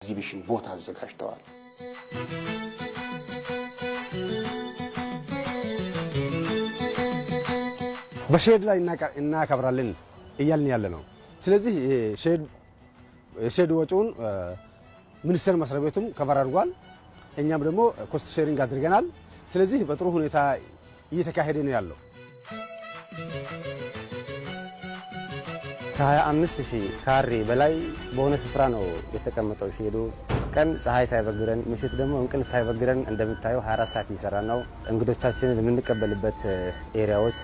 ኤግዚቢሽን ቦታ አዘጋጅተዋል። በሼድ ላይ እናከብራለን እያልን ያለ ነው። ስለዚህ ሼድ ወጪውን ሚኒስቴር መስሪያ ቤቱም ከቨር አድርጓል። እኛም ደግሞ ኮስት ሼሪንግ አድርገናል። ስለዚህ በጥሩ ሁኔታ እየተካሄደ ነው ያለው። ከ25000 ካሬ በላይ በሆነ ስፍራ ነው የተቀመጠው ሼዱ። ቀን ፀሐይ ሳይበግረን ምሽት ደግሞ እንቅልፍ ሳይበግረን እንደምታየው 24 ሰዓት እየሰራ ነው። እንግዶቻችንን የምንቀበልበት ኤሪያዎች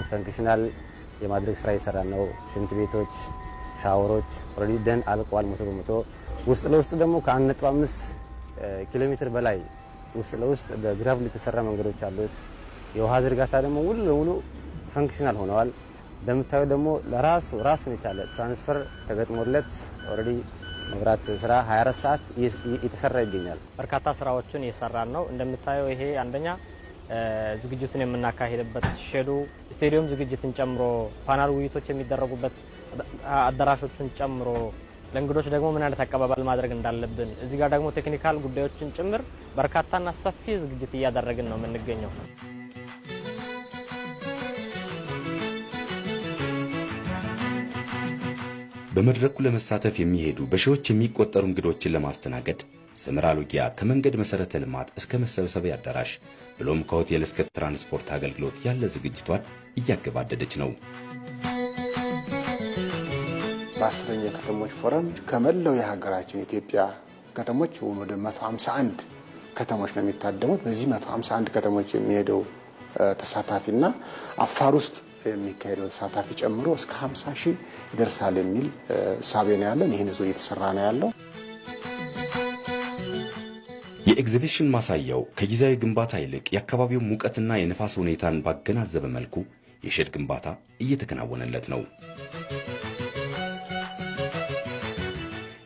ፈንክሽናል የማድረግ ስራ እየሰራ ነው። ሽንት ቤቶች፣ ሻወሮች ኦልሬዲ ደን አልቋል 100%። ውስጥ ለውስጥ ደግሞ ከ1.5 ኪሎ ሜትር በላይ ውስጥ ለውስጥ በግራቭል የተሰራ መንገዶች አሉት። የውሃ ዝርጋታ ደግሞ ሙሉ ለሙሉ ፈንክሽናል ሆነዋል። እንደምታየው ደግሞ ራሱን የቻለ ትራንስፈር ተገጥሞለት ኦልሬዲ መብራት ስራ 24 ሰዓት እየተሰራ ይገኛል። በርካታ ስራዎችን እየሰራን ነው። እንደምታየው ይሄ አንደኛ ዝግጅቱን የምናካሂድበት ሼዱ ስቴዲየም ዝግጅትን ጨምሮ ፓናል ውይይቶች የሚደረጉበት አዳራሾችን ጨምሮ ለእንግዶች ደግሞ ምን አይነት አቀባበል ማድረግ እንዳለብን እዚህ ጋር ደግሞ ቴክኒካል ጉዳዮችን ጭምር በርካታና ሰፊ ዝግጅት እያደረግን ነው የምንገኘው። በመድረኩ ለመሳተፍ የሚሄዱ በሺዎች የሚቆጠሩ እንግዶችን ለማስተናገድ ሰመራ ሎጊያ ከመንገድ መሰረተ ልማት እስከ መሰብሰቢያ አዳራሽ ብሎም ከሆቴል እስከ ትራንስፖርት አገልግሎት ያለ ዝግጅቷን እያገባደደች ነው። በ10ኛ ከተሞች ፎረም ከመላው የሀገራችን ኢትዮጵያ ከተሞች ወደ 151 ከተሞች ነው የሚታደሙት። በዚህ 151 ከተሞች የሚሄደው ተሳታፊና አፋር ውስጥ የሚካሄደው ተሳታፊ ጨምሮ እስከ 50,000 ይደርሳል የሚል ሳቤ ነው ያለን። ይሄን ይዞ እየተሰራ ነው ያለው። የኤግዚቢሽን ማሳያው ከጊዜያዊ ግንባታ ይልቅ የአካባቢው ሙቀትና የነፋስ ሁኔታን ባገናዘበ መልኩ የሼድ ግንባታ እየተከናወነለት ነው።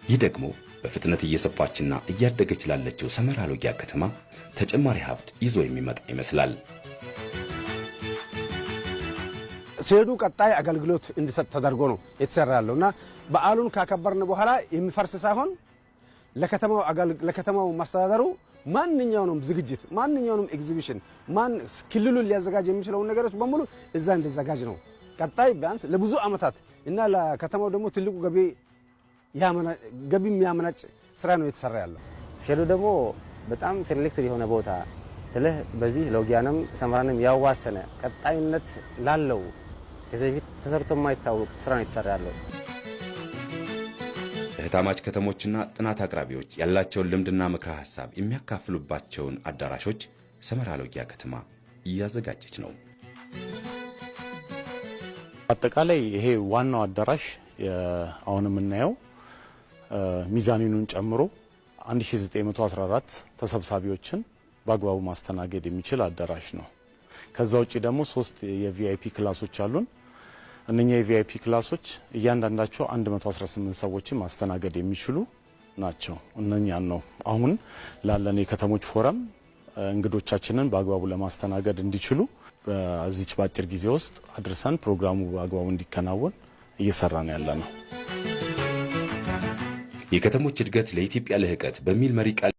ይህ ደግሞ በፍጥነት እየሰፋችና እያደገች ላለችው ሰመራ ሎጊያ ከተማ ተጨማሪ ሀብት ይዞ የሚመጣ ይመስላል። ሼዱ ቀጣይ አገልግሎት እንዲሰጥ ተደርጎ ነው የተሰራ ያለውና በዓሉን ካከበርን በኋላ የሚፈርስ ሳይሆን ለከተማው ማስተዳደሩ ማንኛውንም ዝግጅት ማንኛውንም ኤግዚቢሽን ክልሉን ሊያዘጋጅ የሚችለው ነገሮች በሙሉ እዛ እንዲዘጋጅ ነው። ቀጣይ ቢያንስ ለብዙ ዓመታት እና ለከተማው ደግሞ ትልቁ ገቢ የሚያመነጭ ስራ ነው የተሰራ ያለው። ሼዱ ደግሞ በጣም ሴሌክትድ የሆነ ቦታ ስለህ በዚህ ሎጊያንም ሰመራንም ያዋሰነ ቀጣይነት ላለው ከዚህ በፊት ተሰርቶ የማይታወቅ ስራ ነው የተሰራ ያለው። እህታማች ከተሞችና ጥናት አቅራቢዎች ያላቸውን ልምድና ምክረ ሐሳብ የሚያካፍሉባቸውን አዳራሾች ሰመራ ሎጊያ ከተማ እያዘጋጀች ነው። አጠቃላይ ይሄ ዋናው አዳራሽ አሁን የምናየው ሚዛኑን ጨምሮ 1914 ተሰብሳቢዎችን በአግባቡ ማስተናገድ የሚችል አዳራሽ ነው። ከዛ ውጪ ደግሞ 3 የቪአይፒ ክላሶች አሉን። እነኛ የቪአይፒ ክላሶች እያንዳንዳቸው 118 ሰዎችን ማስተናገድ የሚችሉ ናቸው። እነኛን ነው አሁን ላለን የከተሞች ፎረም እንግዶቻችንን በአግባቡ ለማስተናገድ እንዲችሉ በዚች ባጭር ጊዜ ውስጥ አድርሰን ፕሮግራሙ በአግባቡ እንዲከናወን እየሰራን ያለ ነው። የከተሞች እድገት ለኢትዮጵያ ልህቀት በሚል መሪ ቃል